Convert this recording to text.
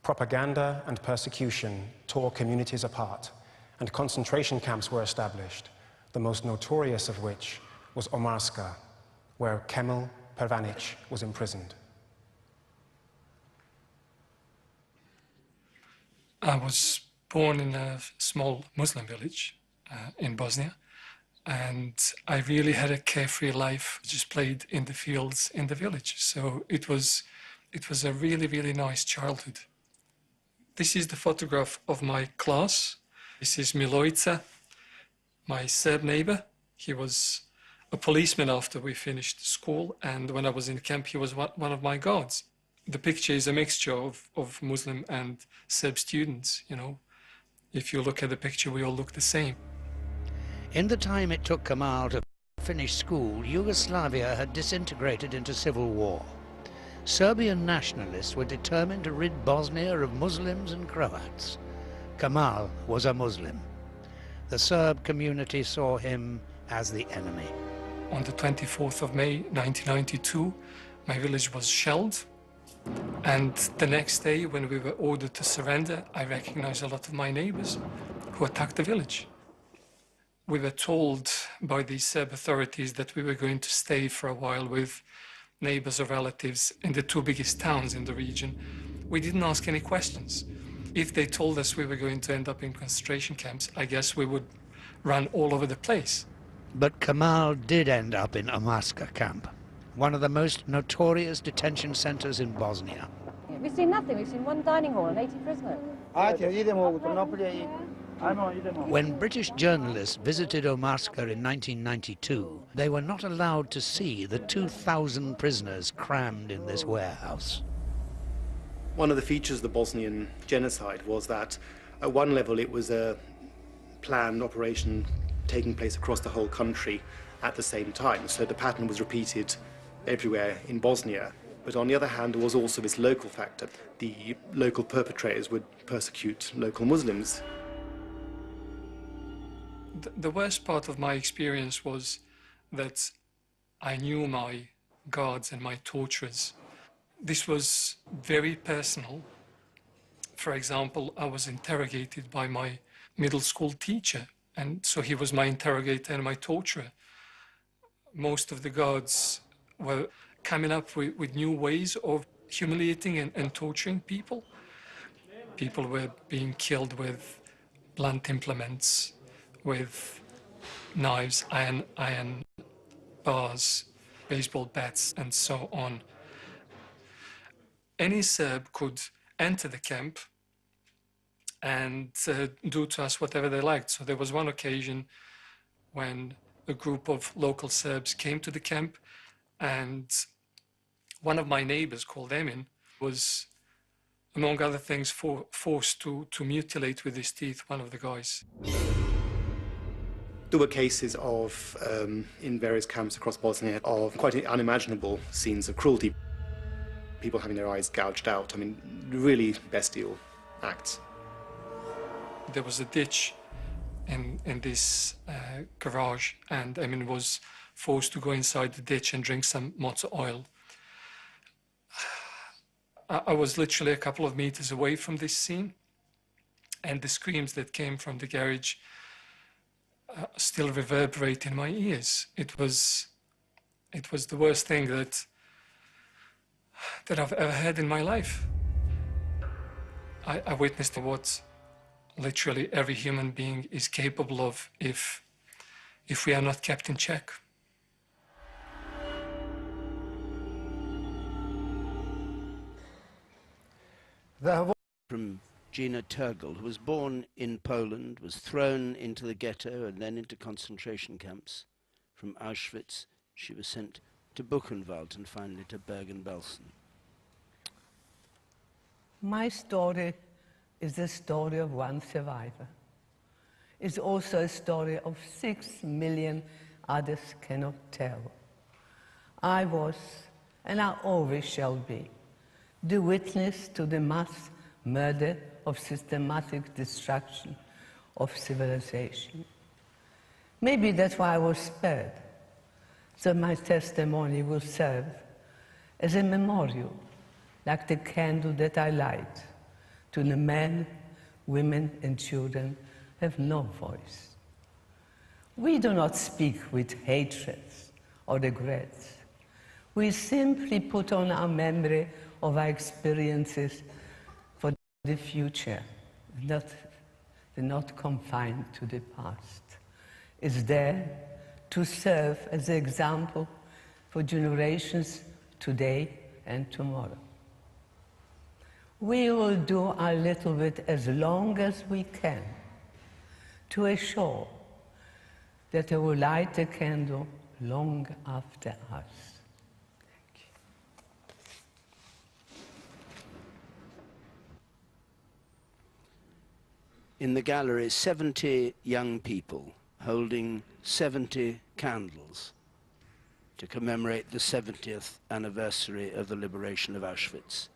Propaganda and persecution tore communities apart, and concentration camps were established, the most notorious of which was Omarska, where Kemal Pervanic was imprisoned. I was born in a small Muslim village in Bosnia, and I really had a carefree life. Just played in the fields in the village, so it was a really, really nice childhood. This is the photograph of my class. This is Milojica, my Serb neighbor. He was a policeman after we finished school, and when I was in camp, he was one of my guards. The picture is a mixture of Muslim and Serb students, you know. If you look at the picture, we all look the same. In the time it took Kemal to finish school, Yugoslavia had disintegrated into civil war. Serbian nationalists were determined to rid Bosnia of Muslims and Croats. Kemal was a Muslim. The Serb community saw him as the enemy. On the 24th of May 1992, my village was shelled. And the next day, when we were ordered to surrender, I recognized a lot of my neighbors who attacked the village. We were told by the Serb authorities that we were going to stay for a while with neighbors or relatives in the two biggest towns in the region. We didn't ask any questions. If they told us we were going to end up in concentration camps, I guess we would run all over the place. But Kemal did end up in Omarska camp, one of the most notorious detention centers in Bosnia. We've seen nothing. We've seen one dining hall and 80 prisoners. When British journalists visited Omarska in 1992, they were not allowed to see the 2,000 prisoners crammed in this warehouse. One of the features of the Bosnian genocide was that at one level it was a planned operation taking place across the whole country at the same time. So the pattern was repeated everywhere in Bosnia. But on the other hand, there was also this local factor. The local perpetrators would persecute local Muslims. The worst part of my experience was that I knew my guards and my torturers. This was very personal. For example, I was interrogated by my middle school teacher, and so he was my interrogator and my torturer. Most of the guards were coming up with new ways of humiliating and torturing people. People were being killed with blunt implements, with knives, iron bars, baseball bats, and so on. Any Serb could enter the camp and do to us whatever they liked. So there was one occasion when a group of local Serbs came to the camp, and one of my neighbors, called Emin, was, among other things, forced to mutilate with his teeth one of the guys. There were cases of, in various camps across Bosnia, of quite unimaginable scenes of cruelty. People having their eyes gouged out. I mean, really bestial acts. There was a ditch in this garage, and Emin was forced to go inside the ditch and drink some motor oil. I was literally a couple of meters away from this scene, and the screams that came from the garage still reverberate in my ears. It was the worst thing that I've ever had in my life. I witnessed what literally every human being is capable of if we are not kept in check. From Gina Turgel, who was born in Poland, was thrown into the ghetto and then into concentration camps. From Auschwitz, she was sent to Buchenwald and finally to Bergen-Belsen. My story is the story of one survivor. It's also a story of 6 million others cannot tell. I was, and I always shall be, the witness to the mass murder of systematic destruction of civilization. Maybe that's why I was spared, so my testimony will serve as a memorial, like the candle that I light, to the men, women and children have no voice. We do not speak with hatreds or regrets. We simply put on our memory of our experiences for the future, not confined to the past. It's there to serve as an example for generations today and tomorrow. We will do our little bit as long as we can to assure that they will light a candle long after us. In the gallery, 70 young people holding 70 candles to commemorate the 70th anniversary of the liberation of Auschwitz.